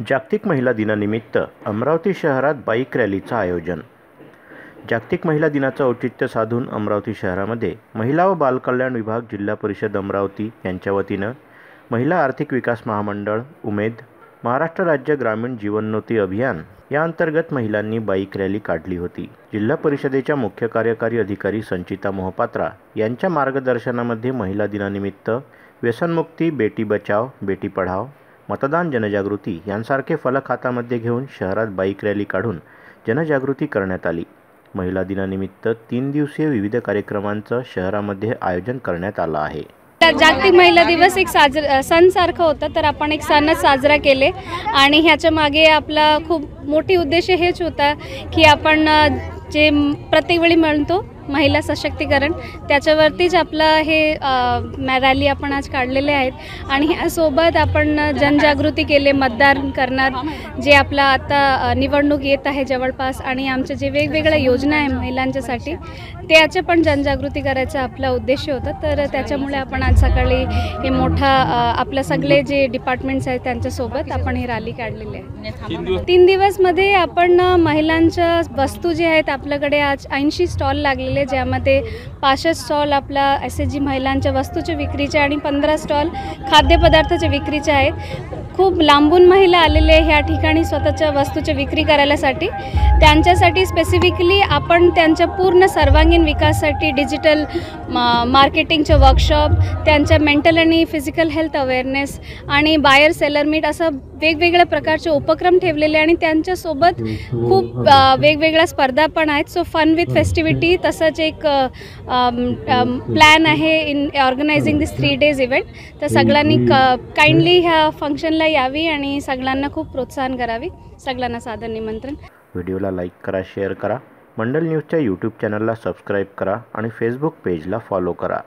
जागतिक महिला दिनानिमित्त अमरावती शहरात बाईक रॅलीचं आयोजन। जागतिक महिला दिनाचं औचित्य साधून अमरावती शहरामध्ये महिला व बालकल्याण विभाग, जिल्हा परिषद अमरावती यांच्या वतीनं महिला आर्थिक विकास महामंडळ, उमेद, महाराष्ट्र राज्य ग्रामीण जीवनोन्नती अभियान या अंतर्गत महिलांनी बाईक रॅली काढली होती। जिल्हा परिषदेच्या मुख्य कार्यकारी अधिकारी संचिता मोहपात्रा यांच्या मार्गदर्शनामध्ये महिला दिनानिमित्त व्यसनमुक्ती, बेटी बचाव, बेटी पढाओ, मतदान, जनजागृती यांसारखे फलक हातामध्ये घेऊन शहरात बाईक रॅली काढून जनजागृती करण्यात आली। महिला दिनानिमित्त 3 दिवसीय विविध कार्यक्रमांचं शहरामध्ये आयोजन करण्यात आलं आहे। जागतिक महिला दिवस एक सण सारखं होतं, तर आपण एक सणच साजरा केले आणि ह्याच्या मागे आपला खूप मोठी उद्देश हेच होता की आपण जे प्रत्येक वेळी म्हणतो महिला सशक्तीकरण, त्याच्यावरतीच आपलं हे रॅली आपण आज काढलेले आहेत। आणि ह्यासोबत आपण जनजागृती केले, मतदान करणार, जे आपला आता निवडणूक येत आहे जवळपास, आणि आमचे जे वेगवेगळ्या योजना आहे महिलांच्यासाठी त्याचे पण जनजागृती करायचा आपला उद्देश होता। तर त्याच्यामुळे आपण आज सकाळी हे मोठा आपलं सगळे जे डिपार्टमेंट्स आहेत त्यांच्यासोबत आपण ही रॅली काढलेली आहे। 3 दिवसमध्ये आपण महिलांच्या वस्तू जे आहेत आपल्याकडे आज 80 स्टॉल लागलेले, ज्यामध्ये 65 स्टॉल आपला SHG महिलांच्या वस्तूच्या विक्रीचे आणि 15 स्टॉल खाद्यपदार्थाच्या विक्रीचे आहेत। खूप लांबून महिला आलेले ह्या ठिकाणी स्वतःच्या वस्तूची विक्री करायसाठी। त्यांच्यासाठी स्पेसिफिकली आपण त्यांच्या पूर्ण सर्वांगीण विकासासाठी डिजिटल मार्केटिंगचे वर्कशॉप, त्यांच्या मेंटल आणि फिजिकल हेल्थ अवेअरनेस आणि बायर सेलर मीट असं वेगवेगळ्या प्रकारचे उपक्रम ठेवलेले, आणि त्यांच्यासोबत खूप वेगवेगळ्या स्पर्धा पण आहेत। सो फन विथ फेस्टिव्हिटी तसंच एक प्लॅन आहे in organising this 3 days event. तर सगळ्यांनी काइंडली ह्या फंक्शनला यावी आणि सगळ्यांना खूप प्रोत्साहन करावी। सगळ्यांना सादर निमंत्रण। व्हिडिओला लाईक करा, शेअर करा, मंडल न्यूजच्या YouTube चॅनलला सबस्क्राईब करा आणि फेसबुक पेजला फॉलो करा।